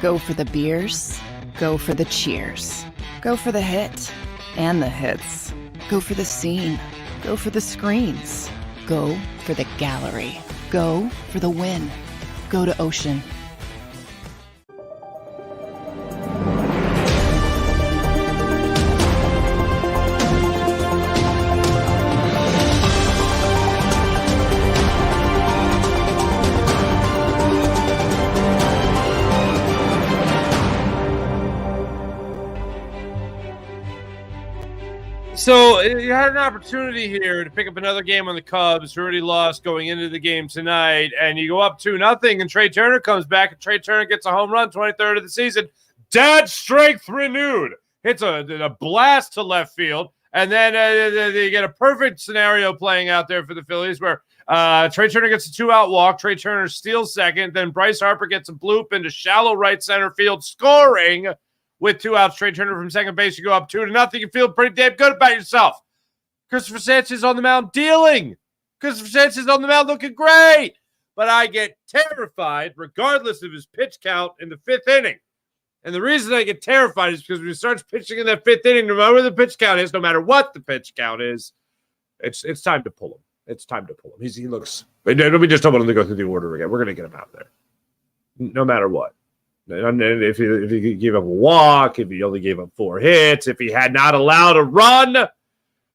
Go for the beers. Go for the cheers. Go for the hit and the hits. Go for the scene. Go for the screens. Go for the gallery. Go for the win. Go to Ocean. So you had an opportunity here to pick up another game on the Cubs, who already lost going into the game tonight, and you go up 2-0, and Trey Turner comes back, and Trey Turner gets a home run, 23rd of the season. Dad strength renewed. Hits a blast to left field, and then you get a perfect scenario playing out there for the Phillies where Trey Turner gets a 2-out walk. Trey Turner steals second. Then Bryce Harper gets a bloop into shallow right center field, scoring. With 2 outs, Trey Turner from second base, you go up 2-0. You feel pretty damn good about yourself. Christopher Sanchez on the mound dealing. Christopher Sanchez on the mound looking great. But I get terrified regardless of his pitch count in the 5th inning. And the reason I get terrified is because when he starts pitching in that 5th inning, no matter what the pitch count is, no matter what the pitch count is, it's time to pull him. It's time to pull him. He looks. We just don't want him to go through the order again. We're going to get him out there, no matter what. And if he gave up a walk, if he only gave up 4 hits, if he had not allowed a run.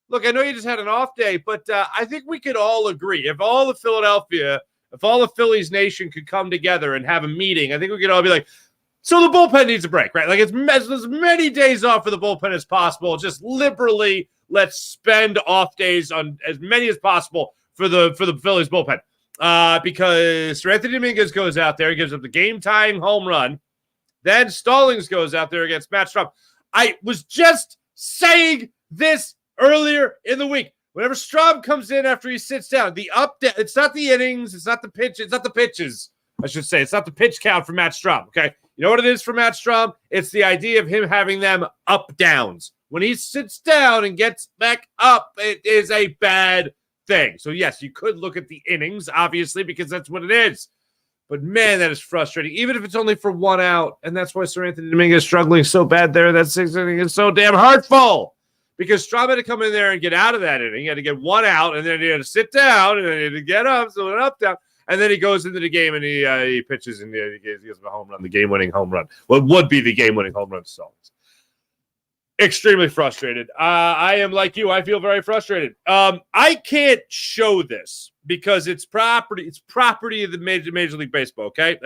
Look, I know you just had an off day, but I think we could all agree. If all the Phillies nation could come together and have a meeting, I think we could all be like, so the bullpen needs a break, right? Like it's as many days off for the bullpen as possible. Just liberally, let's spend off days on as many as possible for the Phillies bullpen. Because Anthony Dominguez goes out there, gives up the game-tying home run. Then Stallings goes out there against Matt Strahm. I was just saying this earlier in the week. Whenever Strahm comes in after he sits down, it's not the innings, it's not the pitch, it's not the pitches, I should say. It's not the pitch count for Matt Strahm, okay? You know what it is for Matt Strahm? It's the idea of him having them up-downs. When he sits down and gets back up, it is a bad thing. So yes, you could look at the innings, obviously, because that's what it is. But man, that is frustrating, even if it's only for 1 out. And that's why Sir Anthony Dominguez is struggling so bad there. That 6th inning is so damn hurtful because Strahm had to come in there and get out of that inning. He had to get 1 out, and then he had to sit down, and then he had to get up, so an up down, and then he goes into the game and he pitches and he gives him a home run, the game-winning home run. What would be the game-winning home run to Stallings. Extremely frustrated. I am like you. I feel very frustrated. I can't show this because it's property. It's property of the Major League Baseball. Okay.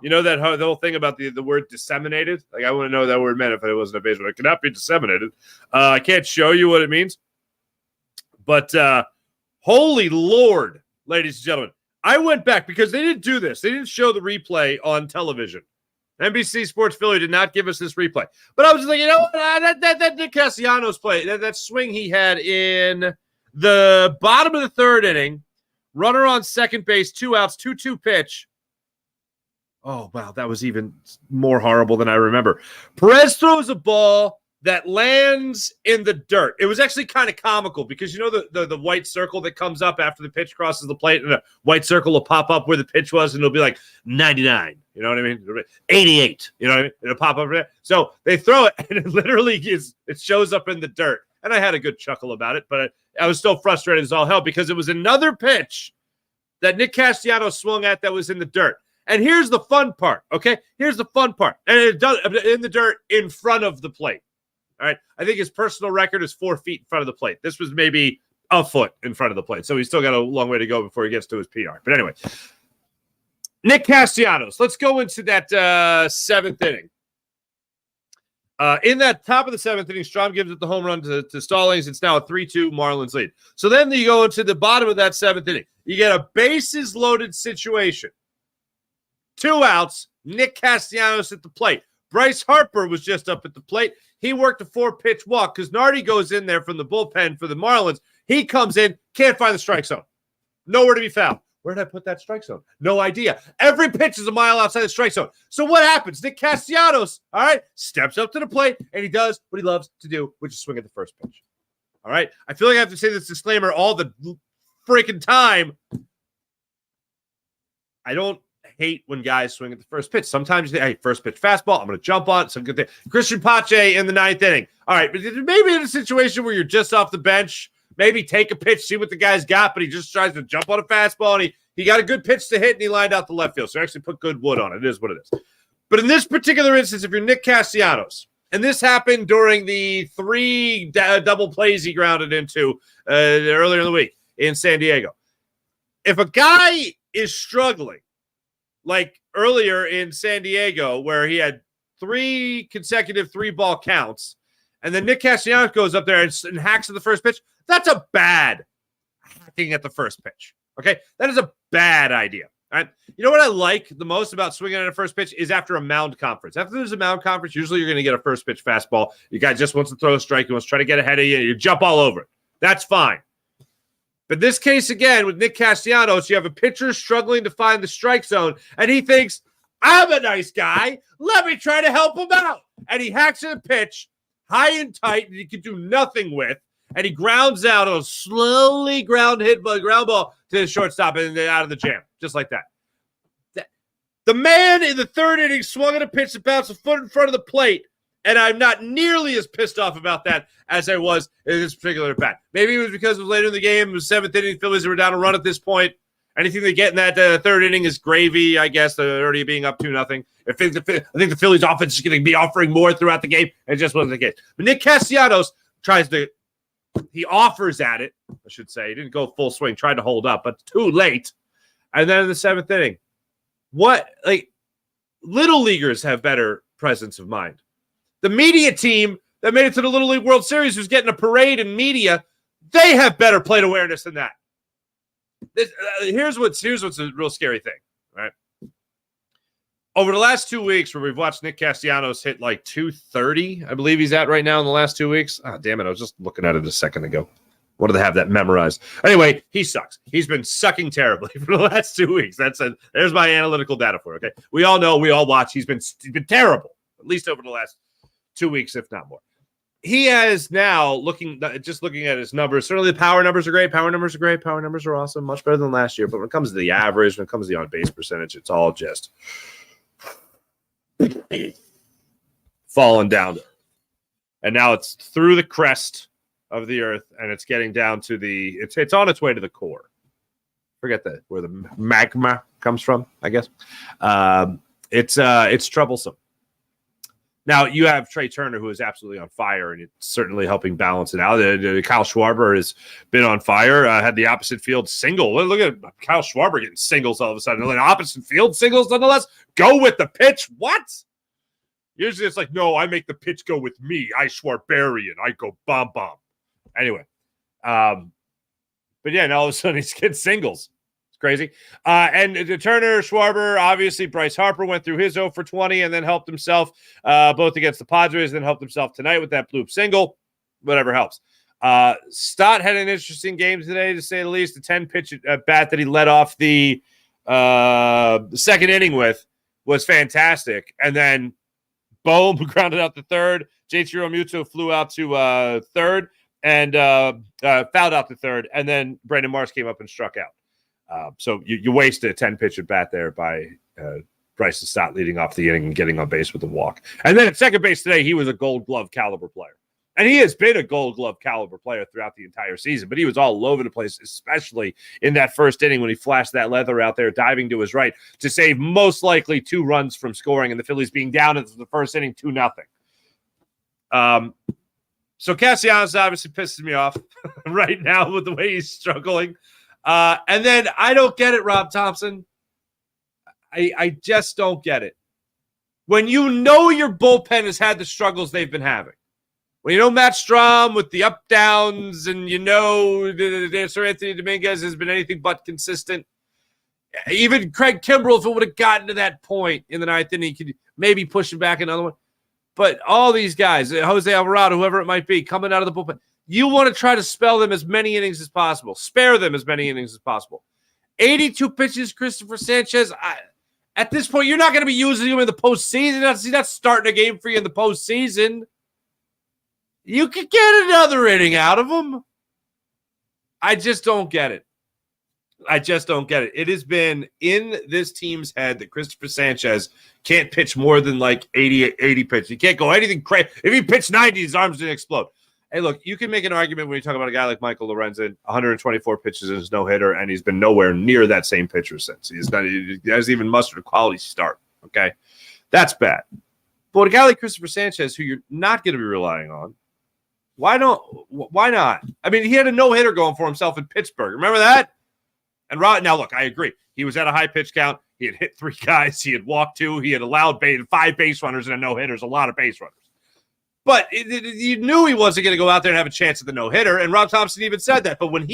You know that the whole thing about the word disseminated. Like I want to know what that word meant if it wasn't a baseball. It cannot be disseminated. I can't show you what it means. But holy Lord, ladies and gentlemen, I went back because they didn't do this. They didn't show the replay on television. NBC Sports Philly did not give us this replay. But I was just like, you know what? That Nick Castellanos play, that swing he had in the bottom of the 3rd inning, runner on second base, 2 outs, 2-2 pitch. Oh, wow, that was even more horrible than I remember. Perez throws a ball that lands in the dirt. It was actually kind of comical because you know the white circle that comes up after the pitch crosses the plate, and a white circle will pop up where the pitch was, and it'll be like 99. You know what I mean? 88. You know what I mean? It'll pop up there. So they throw it, and it literally it shows up in the dirt. And I had a good chuckle about it, but I was still frustrated as all hell because it was another pitch that Nick Castellanos swung at that was in the dirt. And here's the fun part, okay? Here's the fun part. And it does in the dirt in front of the plate. All right. I think his personal record is 4 feet in front of the plate. This was maybe a foot in front of the plate. So he's still got a long way to go before he gets to his PR. But anyway, Nick Castellanos. Let's go into that 7th inning. In that top of the 7th inning, Strahm gives it the home run to Stallings. It's now a 3-2 Marlins lead. So then you go into the bottom of that 7th inning. You get a bases loaded situation. 2 outs, Nick Castellanos at the plate. Bryce Harper was just up at the plate. He worked a 4-pitch walk because Nardi goes in there from the bullpen for the Marlins. He comes in, can't find the strike zone. Nowhere to be found. Where did I put that strike zone? No idea. Every pitch is a mile outside the strike zone. So what happens? Nick Castellanos, all right, steps up to the plate, and he does what he loves to do, which is swing at the first pitch. All right? I feel like I have to say this disclaimer all the freaking time. I don't hate when guys swing at the first pitch. Sometimes you think, hey, first pitch fastball, I'm going to jump on it. Some good thing. Christian Pache in the 9th inning. All right, but maybe in a situation where you're just off the bench, maybe take a pitch, see what the guy's got, but he just tries to jump on a fastball, and he got a good pitch to hit, and he lined out the left field. So actually put good wood on it. It is what it is. But in this particular instance, if you're Nick Castellanos, and this happened during the 3 double plays he grounded into earlier in the week in San Diego. If a guy is struggling, like earlier in San Diego, where he had 3 consecutive 3-ball counts, and then Nick Castellanos goes up there and hacks at the first pitch, that's a bad hacking at the first pitch. Okay? That is a bad idea. All right? You know what I like the most about swinging at a first pitch is after a mound conference. After there's a mound conference, usually you're going to get a first pitch fastball. You guy just wants to throw a strike. He wants to try to get ahead of you. You jump all over it. That's fine. But this case, again, with Nick Castellanos, you have a pitcher struggling to find the strike zone, and he thinks, I'm a nice guy. Let me try to help him out. And he hacks at a pitch high and tight that he can do nothing with, and he grounds out a slowly ground ball to the shortstop and out of the jam, just like that. The man in the 3rd inning swung at a pitch that bounced a foot in front of the plate, and I'm not nearly as pissed off about that as I was in this particular at bat. Maybe it was because it was later in the game. It was 7th inning. Phillies were down a run at this point. Anything they get in that 3rd inning is gravy, I guess. They're already being up 2-0. I think the Phillies offense is going to be offering more throughout the game. It just wasn't the case. But Nick Castellanos he offers at it, I should say. He didn't go full swing, tried to hold up, but too late. And then in the 7th inning, little leaguers have better presence of mind. The media team that made it to the Little League World Series, who's getting a parade in media, they have better plate awareness than that. Here's what's a real scary thing, right? Over the last 2 weeks, where we've watched Nick Castellanos hit like 230, I believe he's at right now in the last 2 weeks. Oh, damn it. I was just looking at it a second ago. Wanted to have that memorized. Anyway, he sucks. He's been sucking terribly for the last 2 weeks. There's my analytical data for it, okay? We all know, we all watch. He's been terrible, at least over the last 2 weeks, if not more. He has now, looking at his numbers, certainly the power numbers are great. Power numbers are great. Power numbers are awesome. Much better than last year. But when it comes to the average, when it comes to the on-base percentage, it's all just falling down. And now it's through the crest of the earth, and it's getting down to it's on its way to the core. Forget where the magma comes from, I guess. It's troublesome. Now, you have Trey Turner, who is absolutely on fire, and it's certainly helping balance it out. Kyle Schwarber has been on fire, had the opposite field single. Look at Kyle Schwarber getting singles all of a sudden. Opposite field singles, nonetheless. Go with the pitch. What? Usually it's like, no, I make the pitch go with me. I Schwarberian. I go bomb. Anyway. But yeah, now all of a sudden he's getting singles. Crazy. And Turner, Schwarber, obviously Bryce Harper went through his 0 for 20 and then helped himself both against the Padres, then helped himself tonight with that bloop single. Whatever helps. Stott had an interesting game today, to say the least. The 10-pitch at bat that he led off the 2nd inning with was fantastic. And then, boom, grounded out the 3rd. JT Realmuto flew out to 3rd and fouled out the 3rd. And then Brandon Marsh came up and struck out. So you wasted a 10-pitch at bat there by Bryce Stott leading off the inning and getting on base with a walk. And then at second base today, he was a Gold Glove caliber player. And he has been a Gold Glove caliber player throughout the entire season, but he was all over the place, especially in that 1st inning when he flashed that leather out there, diving to his right to save most likely 2 runs from scoring, and the Phillies being down in the 1st inning 2-0. So Castellanos obviously pisses me off right now with the way he's struggling. And then I don't get it, Rob Thompson. I just don't get it. When you know your bullpen has had the struggles they've been having, when you know Matt Strahm with the up-downs, and you know Sir Anthony Dominguez has been anything but consistent, even Craig Kimbrell, if it would have gotten to that point in the 9th inning, he could maybe push him back another one. But all these guys, Jose Alvarado, whoever it might be, coming out of the bullpen, you want to try to spell them as many innings as possible. Spare them as many innings as possible. 82 pitches, Christopher Sanchez. At this point, you're not going to be using him in the postseason. He's not starting a game for you in the postseason. You could get another inning out of him. I just don't get it. I just don't get it. It has been in this team's head that Christopher Sanchez can't pitch more than like 80 pitches. He can't go anything crazy. If he pitched 90, his arms didn't explode. Hey, look, you can make an argument when you talk about a guy like Michael Lorenzen, 124 pitches in his no-hitter, and he's been nowhere near that same pitcher since. He hasn't even mustered a quality start, okay? That's bad. But a guy like Christopher Sanchez, who you're not going to be relying on, why not? I mean, he had a no-hitter going for himself in Pittsburgh. Remember that? And now, look, I agree. He was at a high pitch count. He had hit 3 guys. He had walked 2. He had allowed 5 base runners and a no-hitter. There's a lot of base runners. But you knew he wasn't going to go out there and have a chance at the no-hitter, and Rob Thompson even said that. But when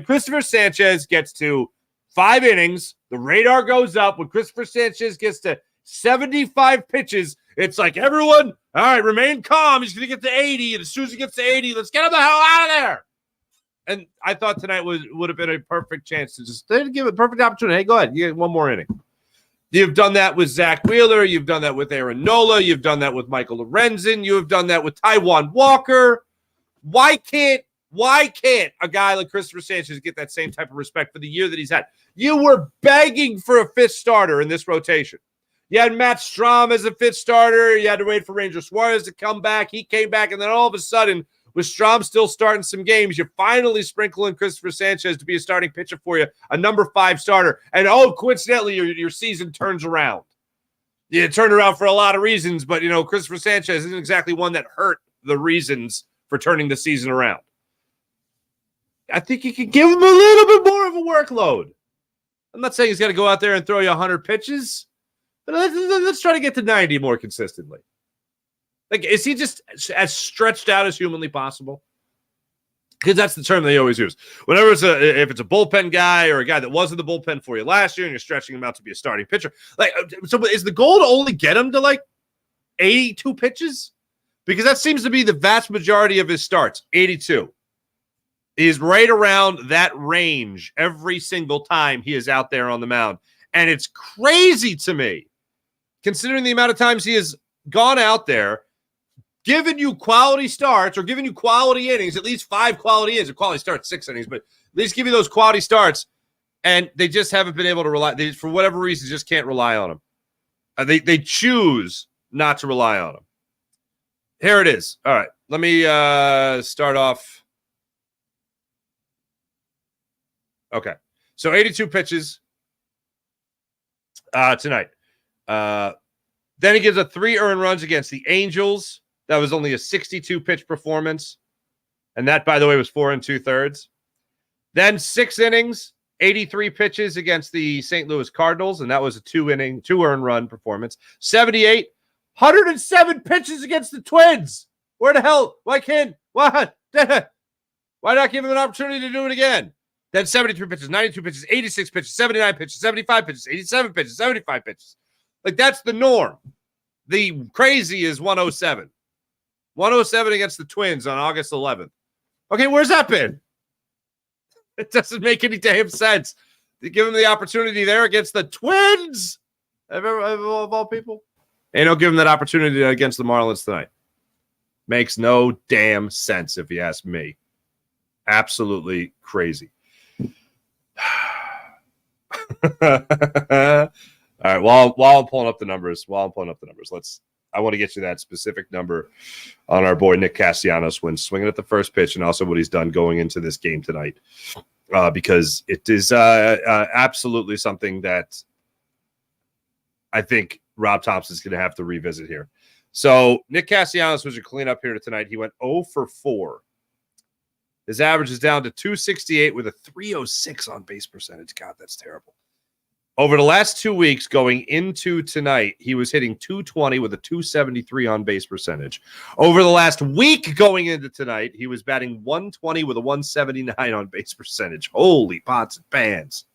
Christopher Sanchez gets to 5 innings, the radar goes up. When Christopher Sanchez gets to 75 pitches, it's like, everyone, all right, remain calm. He's going to get to 80, and as soon as he gets to 80, let's get him the hell out of there. And I thought tonight would have been a perfect chance to just give a perfect opportunity. Hey, go ahead. You get one more inning. You've done that with Zach Wheeler. You've done that with Aaron Nola. You've done that with Michael Lorenzen. You have done that with Taijuan Walker. Why can't a guy like Christopher Sanchez get that same type of respect for the year that he's had? You were begging for a 5th starter in this rotation. You had Matt Strahm as a 5th starter. You had to wait for Ranger Suarez to come back. He came back, and then all of a sudden, with Strahm still starting some games, you finally sprinkle in Christopher Sanchez to be a starting pitcher for you, a number 5 starter. And, coincidentally, your season turns around. It turned around for a lot of reasons, but, Christopher Sanchez isn't exactly one that hurt the reasons for turning the season around. I think you could give him a little bit more of a workload. I'm not saying he's got to go out there and throw you 100 pitches, but let's try to get to 90 more consistently. Like, is he just as stretched out as humanly possible? Because that's the term they always use. Whenever if it's a bullpen guy or a guy that was in the bullpen for you last year and you're stretching him out to be a starting pitcher. So is the goal to only get him to like 82 pitches? Because that seems to be the vast majority of his starts, 82. He's right around that range every single time he is out there on the mound. And it's crazy to me, considering the amount of times he has gone out there, giving you quality starts or giving you quality innings, at least 5 quality innings, or quality starts, 6 innings, but at least give you those quality starts, and they just haven't been able to rely. They, for whatever reason, just can't rely on him. They choose not to rely on him. Here it is. All right, let me start off. Okay, so 82 pitches tonight. Then he gives up 3 earned runs against the Angels. That was only a 62-pitch performance. And that, by the way, was 4 2/3. Then 6 innings, 83 pitches against the St. Louis Cardinals. And that was a 2 earned run performance. 78, 107 pitches against the Twins. Where the hell? Why not give him an opportunity to do it again? Then 73 pitches, 92 pitches, 86 pitches, 79 pitches, 75 pitches, 87 pitches, 75 pitches. Like, that's the norm. The crazy is 107. 107 against the Twins on August 11th. Okay, where's that been? It doesn't make any damn sense. To give him the opportunity there against the Twins, of all people. And he'll give him that opportunity against the Marlins tonight. Makes no damn sense, if you ask me. Absolutely crazy. All right, while I'm pulling up the numbers, I want to get you that specific number on our boy Nick Castellanos when swinging at the first pitch, and also what he's done going into this game tonight, because it is absolutely something that I think Rob Thompson's going to have to revisit here. So Nick Castellanos was your cleanup here tonight. He went 0 for 4. His average is down to 268 with a 306 on base percentage. God, that's terrible. Over the last 2 weeks going into tonight, he was hitting 220 with a 273 on base percentage. Over the last week going into tonight, he was batting 120 with a 179 on base percentage. Holy pots and pans.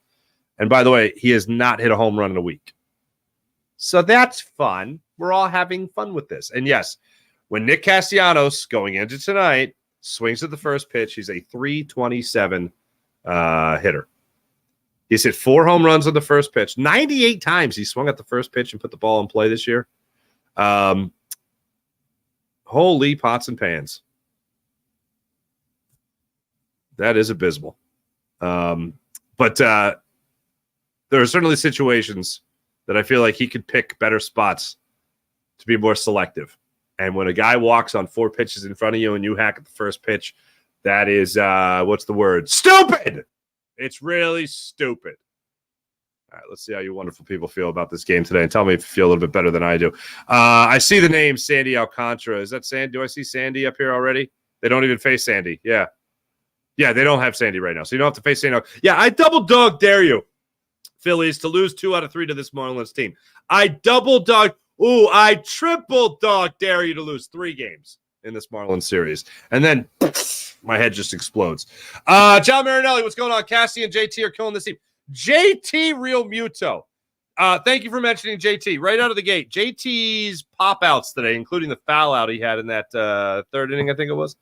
And by the way, he has not hit a home run in a week. So that's fun. We're all having fun with this. And yes, when Nick Castellanos going into tonight swings at the first pitch, he's a 327 hitter. He's hit 4 home runs on the first pitch. 98 times he swung at the first pitch and put the ball in play this year. Holy pots and pans. That is abysmal. But there are certainly situations that I feel like he could pick better spots to be more selective. And when a guy walks on 4 pitches in front of you and you hack at the first pitch, that is, what's the word? Stupid! It's really stupid. All right, let's see how you wonderful people feel about this game today. And tell me if you feel a little bit better than I do. I see the name Sandy Alcantara. Is that Sandy? Do I see Sandy up here already? They don't even face Sandy. Yeah. Yeah, they don't have Sandy right now. So you don't have to face Sandy. Yeah, I double dog dare you, Phillies, to lose 2 out of 3 to this Marlins team. I triple dog dare you to lose 3 games in this Marlins series. And then my head just explodes. John Marinelli, what's going on? Cassie and JT are killing this team. JT Real Muto. Thank you for mentioning JT. Right out of the gate, JT's pop-outs today, including the foul out he had in that 3rd inning, I think it was.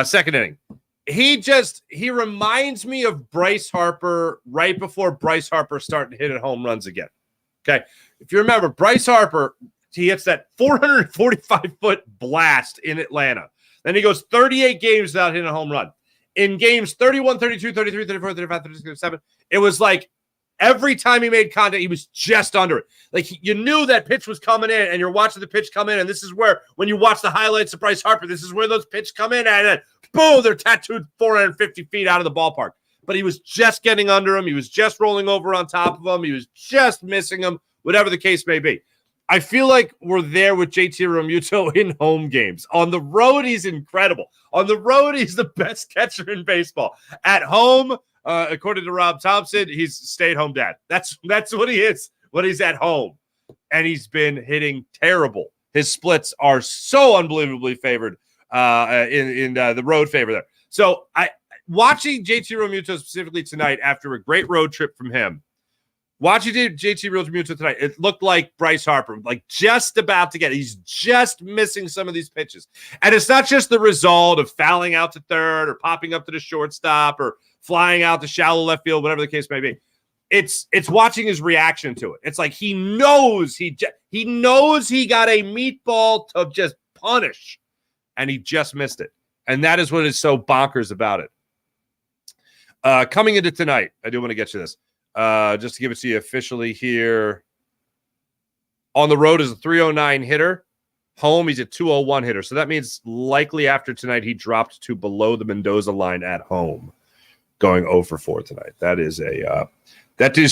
Second inning. He reminds me of Bryce Harper right before Bryce Harper started hitting home runs again. Okay. If you remember, Bryce Harper, he hits that 445-foot blast in Atlanta. Then he goes 38 games without hitting a home run. In games 31, 32, 33, 34, 35, 36, 37, it was like every time he made contact, he was just under it. Like you knew that pitch was coming in, and you're watching the pitch come in, and this is where, when you watch the highlights of Bryce Harper, this is where those pitches come in, and then boom, they're tattooed 450 feet out of the ballpark. But he was just getting under him. He was just rolling over on top of him. He was just missing him, whatever the case may be. I feel like we're there with JT Realmuto in home games. On the road, he's incredible. On the road, he's the best catcher in baseball. At home, according to Rob Thompson, he's stay-at-home dad. That's what he is when he's at home. And he's been hitting terrible. His splits are so unbelievably favored in the road favor there. So watching JT Realmuto specifically tonight after a great road trip from him, watching JT Realmuto tonight, it looked like Bryce Harper, like just about to get it. He's just missing some of these pitches. And it's not just the result of fouling out to third or popping up to the shortstop or flying out to shallow left field, whatever the case may be. It's watching his reaction to it. It's like he knows he got a meatball to just punish, and he just missed it. And that is what is so bonkers about it. Coming into tonight, I do want to get you this. Just to give it to you officially here. On the road is a 309 hitter. Home, he's a 201 hitter. So that means likely after tonight, he dropped to below the Mendoza line at home, going 0 for 4 tonight. That is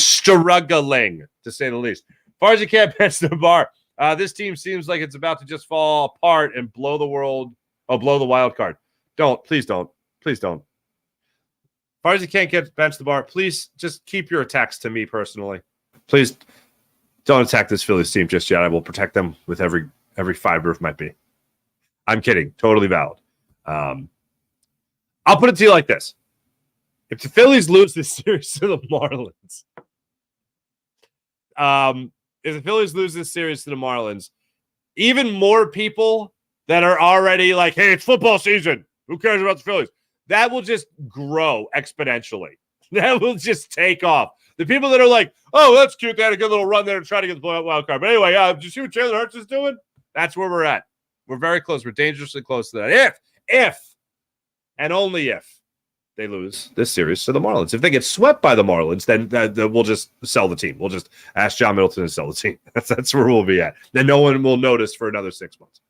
struggling, to say the least. Farzetta can't bench the bar. This team seems like it's about to just fall apart and blow the wild card. Please don't. Farzetta can't bench the bar. Please just keep your attacks to me personally. Please don't attack this Phillies team just yet. I will protect them with every fiber of my being. I'm kidding. Totally valid. I'll put it to you like this. If the Phillies lose this series to the Marlins, even more people that are already like, hey, it's football season. Who cares about the Phillies? That will just grow exponentially. That will just take off. The people that are like, oh, that's cute. They had a good little run there to try to get the wild card. But anyway, did you see what Jalen Hurts is doing? That's where we're at. We're very close. We're dangerously close to that. If, and only if, they lose this series to the Marlins. If they get swept by the Marlins, then we'll just sell the team. We'll just ask John Middleton to sell the team. That's where we'll be at. Then no one will notice for another 6 months.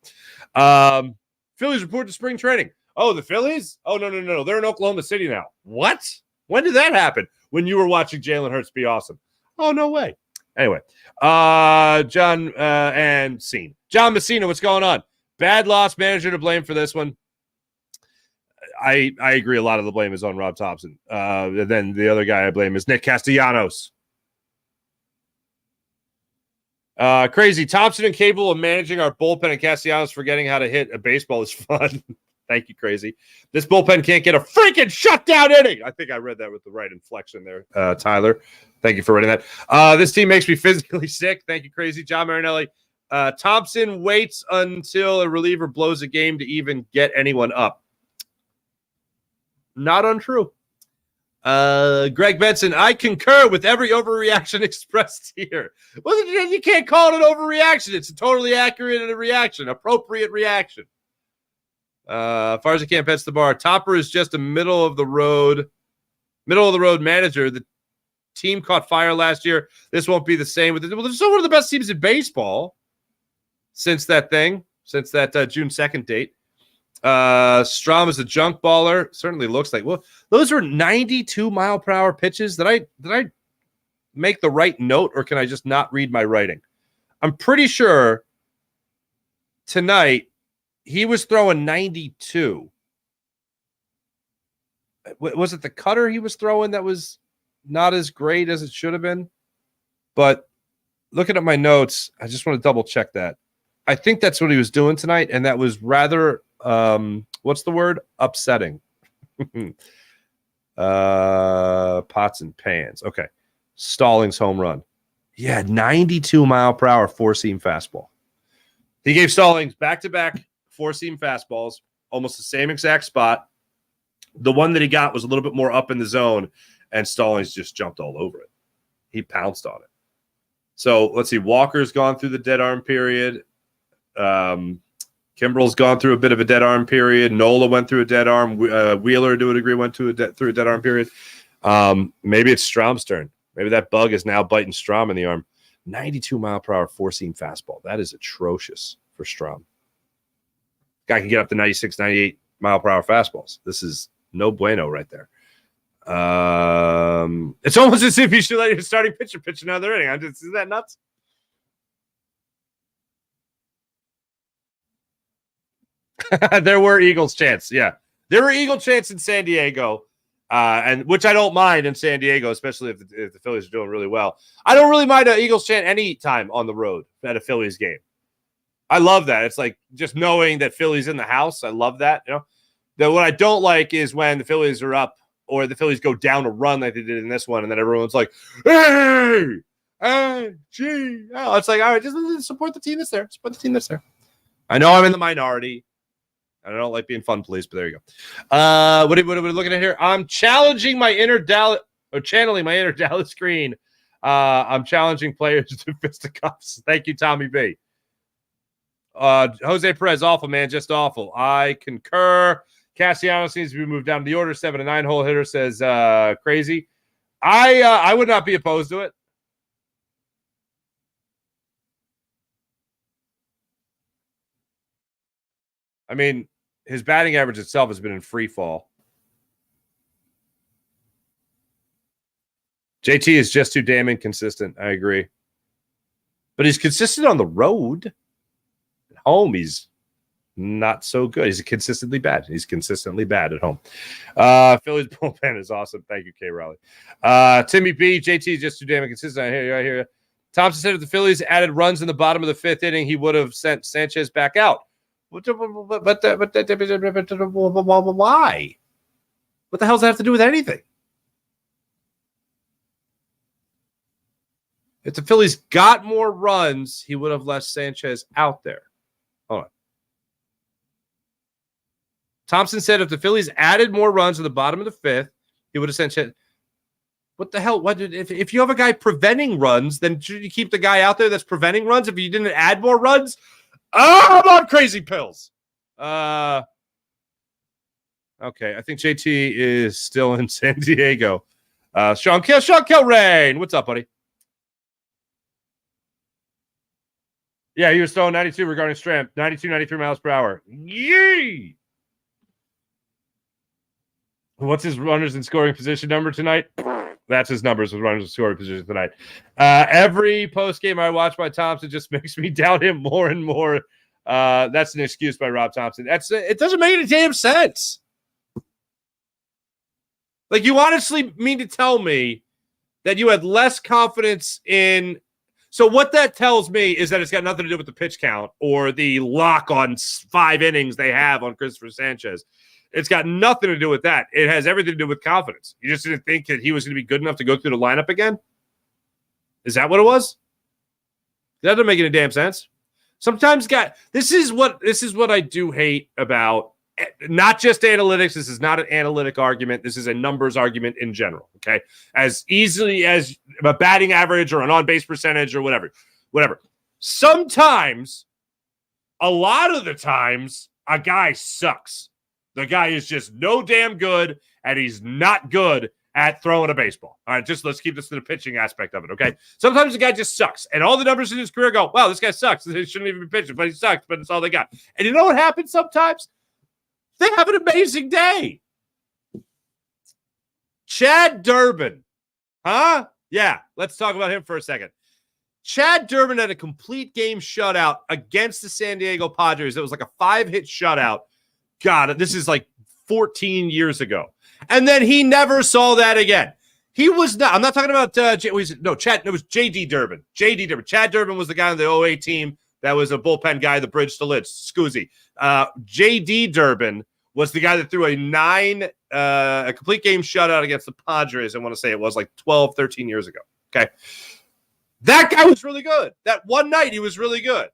Phillies report to spring training. Oh, the Phillies? Oh, no. They're in Oklahoma City now. What? When did that happen? When you were watching Jalen Hurts be awesome. Oh, no way. Anyway, John and Scene. John Messina, what's going on? Bad loss, manager to blame for this one. I agree. A lot of the blame is on Rob Thompson. And then the other guy I blame is Nick Castellanos. Crazy. Thompson and capable of managing our bullpen, and Castellanos forgetting how to hit a baseball is fun. Thank you, Crazy. This bullpen can't get a freaking shutdown inning. I think I read that with the right inflection there, Tyler. Thank you for writing that. This team makes me physically sick. Thank you, Crazy. John Marinelli. Thompson waits until a reliever blows a game to even get anyone up. Not untrue. Greg Benson, I concur with every overreaction expressed here. Well, you can't call it an overreaction. It's a totally accurate reaction, appropriate reaction. Farzetta can't pets the bar. Topper is just a middle of the road manager. The team caught fire last year. This won't be the same. Well, they're still one of the best teams in baseball since that June 2nd date. Strom is a junk baller. Certainly looks like. Well, those were 92-mile-per-hour pitches. Did I make the right note, or can I just not read my writing? I'm pretty sure tonight he was throwing 92. Was it the cutter he was throwing that was not as great as it should have been? But looking at my notes, I just want to double check that. I think that's what he was doing tonight, and that was rather what's the word? Upsetting. Pots and pans. Okay. Stallings home run. Yeah, 92-mile-per-hour four-seam fastball. He gave Stallings back-to-back four-seam fastballs, almost the same exact spot. The one that he got was a little bit more up in the zone, and Stallings just jumped all over it. He pounced on it. So let's see. Walker's gone through the dead arm period. Kimbrel's gone through a bit of a dead arm period. Nola went through a dead arm. Wheeler, to a degree, went through a dead arm period. Maybe it's Strom's turn. Maybe that bug is now biting Strom in the arm. 92-mile-per-hour four-seam fastball. That is atrocious for Strom. Guy can get up to 96, 98-mile-per-hour fastballs. This is no bueno right there. It's almost as if you should let your starting pitcher pitch another inning. Isn't that nuts? There were Eagles chants. Yeah. There were Eagle chants in San Diego. And which I don't mind in San Diego, especially if the Phillies are doing really well. I don't really mind an Eagles chant any time on the road at a Phillies game. I love that. It's like just knowing that Philly's in the house. I love that. What I don't like is when the Phillies are up or the Phillies go down a run like they did in this one, and then everyone's like, "Hey, gee!" Oh, it's like, all right, just support the team that's there. Support the team that's there. I know I'm in the minority. I don't like being fun, please, but there you go. What are we looking at here? I'm challenging my inner Dallas, or channeling my inner Dallas screen. I'm challenging players to fisticuffs. Thank you, Tommy B. Jose Perez, awful, man, just awful. I concur. Castellanos needs to be moved down to the order. 7 to 9 hole hitter says crazy. I would not be opposed to it. I mean, his batting average itself has been in free fall. JT is just too damn inconsistent. I agree. But he's consistent on the road. At home, he's not so good. He's consistently bad. He's consistently bad at home. Phillies bullpen is awesome. Thank you, K. Rowley. Timmy B, JT is just too damn inconsistent. I hear you. Thompson said if the Phillies added runs in the bottom of the fifth inning, he would have sent Sanchez back out. But why? What the hell does that have to do with anything? If the Phillies got more runs, he would have left Sanchez out there. Hold on. Thompson said if the Phillies added more runs in the bottom of the fifth, he would have sent Sanchez. What the hell? If you have a guy preventing runs, then should you keep the guy out there that's preventing runs if you didn't add more runs? Oh, I'm on crazy pills. Okay, I think JT is still in San Diego. Sean Kilrain, what's up, buddy? Yeah, he was throwing 92 regarding Stram. 92, 93 miles per hour. Yee! What's his runners in scoring position number tonight? That's his numbers with runners in scoring position tonight. Every post game I watch by Thompson just makes me doubt him more and more. That's an excuse by Rob Thompson. It doesn't make any damn sense. Like, you honestly mean to tell me that you had less confidence in. So what that tells me is that it's got nothing to do with the pitch count or the lock on 5 innings they have on Christopher Sanchez. It's got nothing to do with that. It has everything to do with confidence. You just didn't think that he was going to be good enough to go through the lineup again? Is that what it was? That doesn't make any damn sense. Sometimes, this is what I do hate about not just analytics. This is not an analytic argument. This is a numbers argument in general. Okay, as easily as a batting average or an on-base percentage or whatever. Sometimes, a lot of the times, a guy sucks. The guy is just no damn good, and he's not good at throwing a baseball. All right, just let's keep this to the pitching aspect of it, okay? Sometimes the guy just sucks, and all the numbers in his career go, wow, this guy sucks. He shouldn't even be pitching, but he sucks, but it's all they got. And you know what happens sometimes? They have an amazing day. Chad Durbin. Huh? Yeah, let's talk about him for a second. Chad Durbin had a complete game shutout against the San Diego Padres. It was like a 5-hit shutout. God, this is like 14 years ago. And then he never saw that again. He was not. I'm not talking about Chad. It was J.D. Durbin. J.D. Durbin. Chad Durbin was the guy on the 08 team that was a bullpen guy, the bridge to Litz, Scoozy. J.D. Durbin was the guy that threw a complete game shutout against the Padres. I want to say it was like 12, 13 years ago. Okay. That guy was really good. That one night, he was really good.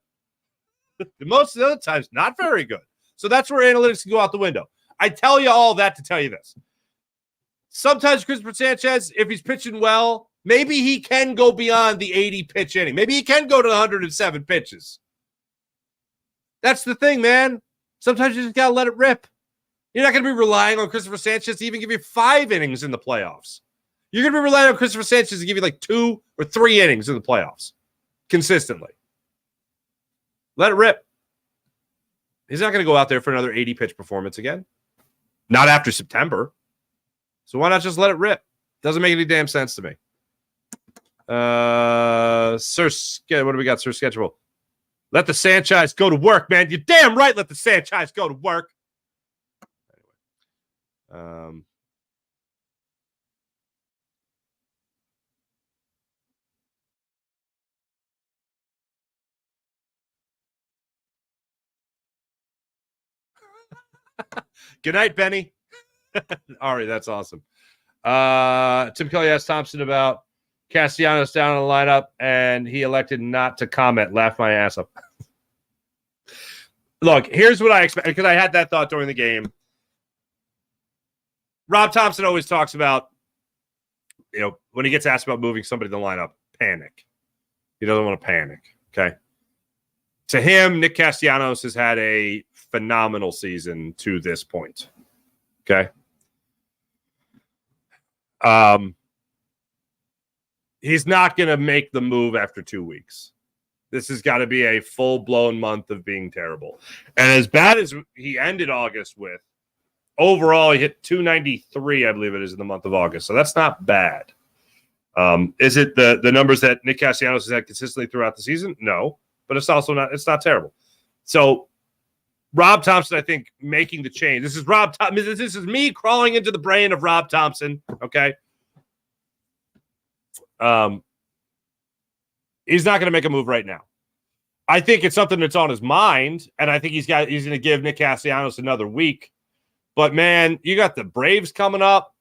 Most of the other times, not very good. So that's where analytics can go out the window. I tell you all that to tell you this. Sometimes Christopher Sanchez, if he's pitching well, maybe he can go beyond the 80-pitch inning. Maybe he can go to 107 pitches. That's the thing, man. Sometimes you just got to let it rip. You're not going to be relying on Christopher Sanchez to even give you 5 innings in the playoffs. You're going to be relying on Christopher Sanchez to give you like 2 or 3 innings in the playoffs consistently. Let it rip. He's not going to go out there for another 80-pitch performance again. Not after September. So why not just let it rip? Doesn't make any damn sense to me. Sir, what do we got, Sir Schedule? Let the Sanchez go to work, man. You're damn right let the Sanchez go to work. Anyway. Good night, Benny. Ari, that's awesome. Tim Kelly asked Thompson about Castellanos down in the lineup, and he elected not to comment. Laugh my ass up. Look, here's what I expect, because I had that thought during the game. Rob Thompson always talks about, when he gets asked about moving somebody in the lineup, panic. He doesn't want to panic, okay? To him, Nick Castellanos has had a phenomenal season to this point. Okay. He's not going to make the move after 2 weeks. This has got to be a full-blown month of being terrible. And as bad as he ended August with, overall, he hit 293, I believe it is, in the month of August. So that's not bad. Is it the numbers that Nick Castellanos has had consistently throughout the season? No. But it's also not terrible. So Rob Thompson, I think, making the change. This is Rob Thompson. This is me crawling into the brain of Rob Thompson. Okay. He's not going to make a move right now. I think it's something that's on his mind, and I think he's going to give Nick Castellanos another week. But man, you got the Braves coming up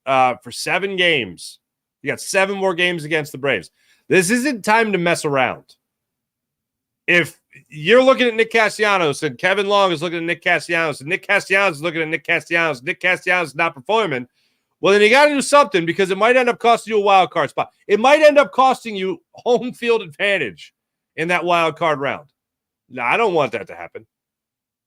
for 7 games. You got 7 more games against the Braves. This isn't time to mess around. If you're looking at Nick Castellanos and Kevin Long is looking at Nick Castellanos and Nick Castellanos is looking at Nick Castellanos, Nick Castellanos is not performing, well, then you got to do something, because it might end up costing you a wild card spot. It might end up costing you home field advantage in that wild card round. Now, I don't want that to happen.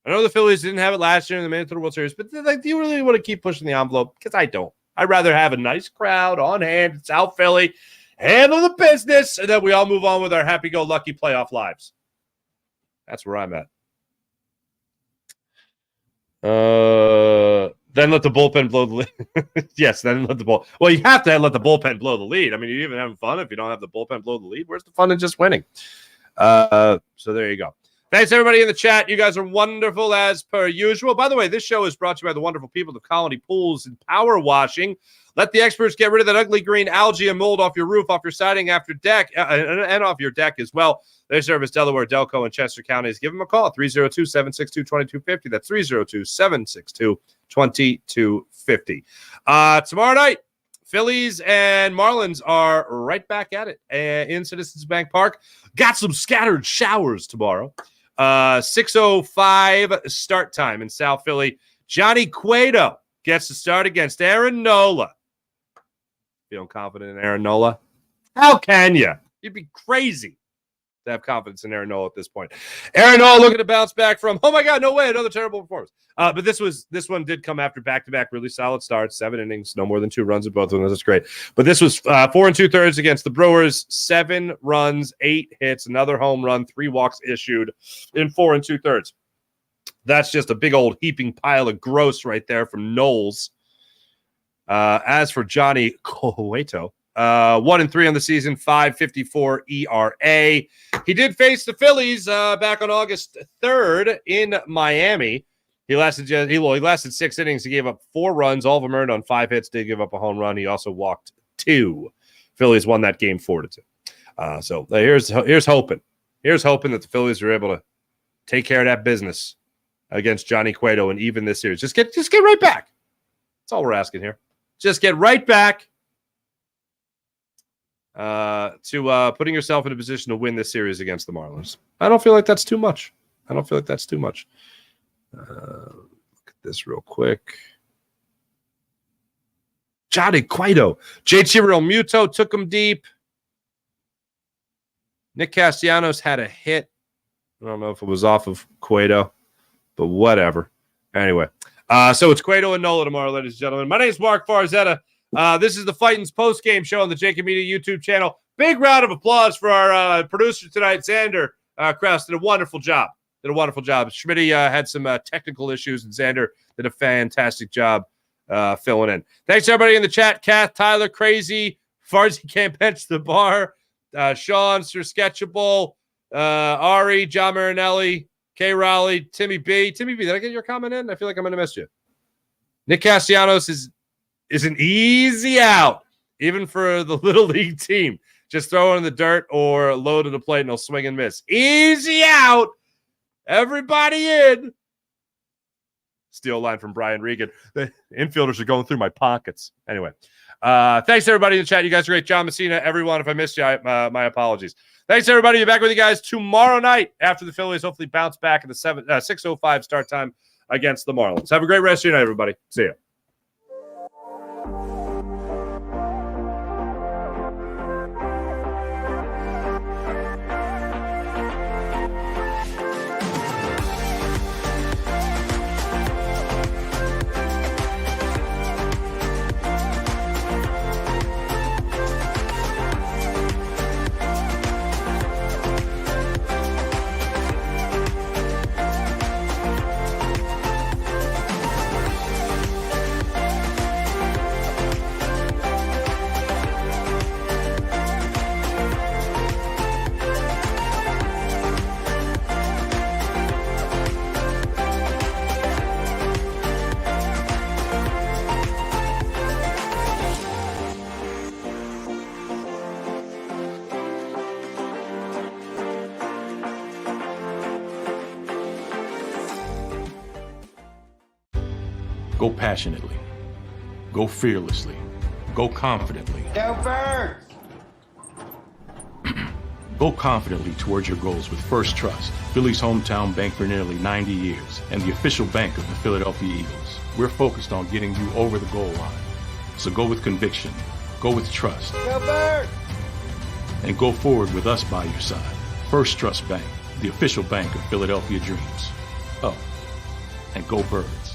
I know the Phillies didn't have it last year in the Minnesota World Series, but do you really want to keep pushing the envelope? Because I don't. I'd rather have a nice crowd on hand in South Philly, handle the business, and then we all move on with our happy-go-lucky playoff lives. That's where I'm at. Then let the bullpen blow the lead. Yes, then let the bull. Well, you have to let the bullpen blow the lead. I mean, you're even having fun if you don't have the bullpen blow the lead. Where's the fun in just winning? So there you go. Thanks, everybody in the chat. You guys are wonderful as per usual. By the way, this show is brought to you by the wonderful people of Colony Pools and Power Washing. Let the experts get rid of that ugly green algae and mold off your roof, off your siding, after deck, and off your deck as well. They service Delaware, Delco, and Chester counties. Give them a call, 302-762-2250. That's 302-762-2250. Tomorrow night, Phillies and Marlins are right back at it in Citizens Bank Park. Got some scattered showers tomorrow. 6:05 start time in South Philly. Johnny Cueto gets to start against Aaron Nola. Feeling confident in Aaron Nola? How can you? You'd be crazy. to have confidence in Aaron Nola at this point. Aaron Nola looking to bounce back from, oh my God, no way, another terrible performance. But this one did come after back-to-back really solid starts, 7 innings, no more than 2 runs in both of them. That's great. But this was 4 2/3 against the Brewers, 7 runs, 8 hits, another home run, 3 walks issued in 4 2/3. That's just a big old heaping pile of gross right there from Knowles. As for Johnny Cueto, 1-3 on the season, 5.54 ERA. He did face the Phillies back on August 3rd in Miami. He lasted 6 innings. He gave up 4 runs, all of them earned on 5 hits. Did give up a home run. He also walked 2. Phillies won that game 4-2. So here's hoping. Here's hoping that the Phillies are able to take care of that business against Johnny Cueto and even this series. Just get right back. That's all we're asking here. Just get right back to putting yourself in a position to win this series against the Marlins. I don't feel like that's too much. Look at this real quick. Johnny Cueto. JT Realmuto took him deep. Nick Castellanos had a hit. I don't know if it was off of Cueto, but whatever. Anyway, so it's Cueto and Nola tomorrow, ladies and gentlemen. My name is Marc Farzetta. This is the Fightins postgame show on the JAKIB YouTube channel. Big round of applause for our producer tonight, Xander Krause. Did a wonderful job. Schmitty had some technical issues, and Xander did a fantastic job filling in. Thanks, everybody in the chat. Kath, Tyler, Crazy, Farzy Can't Bench the Bar, Sean, Sir Sketchable, Ari, John Marinelli, K. Raleigh, Timmy B. Timmy B, did I get your comment in? I feel like I'm going to miss you. Nick Castellanos is an easy out, even for the Little League team. Just throw it in the dirt or low to the plate and he'll swing and miss. Easy out. Everybody in. Steal line from Brian Regan. The infielders are going through my pockets. Anyway, thanks, everybody in the chat. You guys are great. John Messina, everyone. If I missed you, my apologies. Thanks, everybody. Be back with you guys tomorrow night after the Phillies hopefully bounce back at the 6:05 start time against the Marlins. Have a great rest of your night, everybody. See ya. Go passionately. Go fearlessly. Go confidently. Go Birds! Go confidently towards your goals with First Trust, Philly's hometown bank for nearly 90 years, and the official bank of the Philadelphia Eagles. We're focused on getting you over the goal line. So go with conviction. Go with trust. Go Birds! And go forward with us by your side. First Trust Bank, the official bank of Philadelphia dreams. Oh, and go Birds.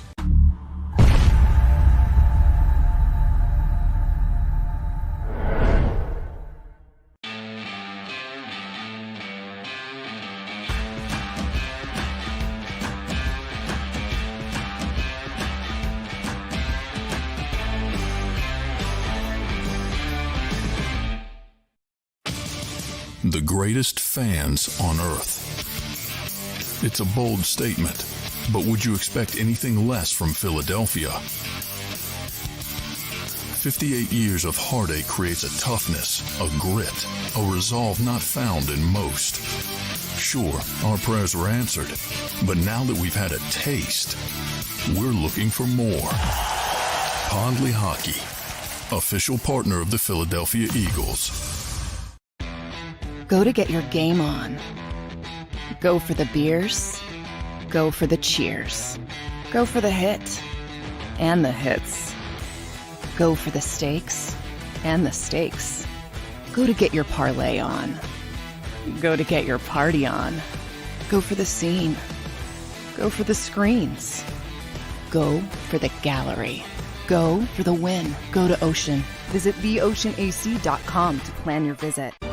The greatest fans on earth. It's a bold statement, but would you expect anything less from Philadelphia? 58 years of heartache creates a toughness, a grit, a resolve not found in most. Sure, our prayers were answered, but now that we've had a taste, we're looking for more. Pondley Hockey, official partner of the Philadelphia Eagles. Go to get your game on. Go for the beers. Go for the cheers. Go for the hit and the hits. Go for the stakes and the stakes. Go to get your parlay on. Go to get your party on. Go for the scene. Go for the screens. Go for the gallery. Go for the win. Go to Ocean. Visit theoceanac.com to plan your visit.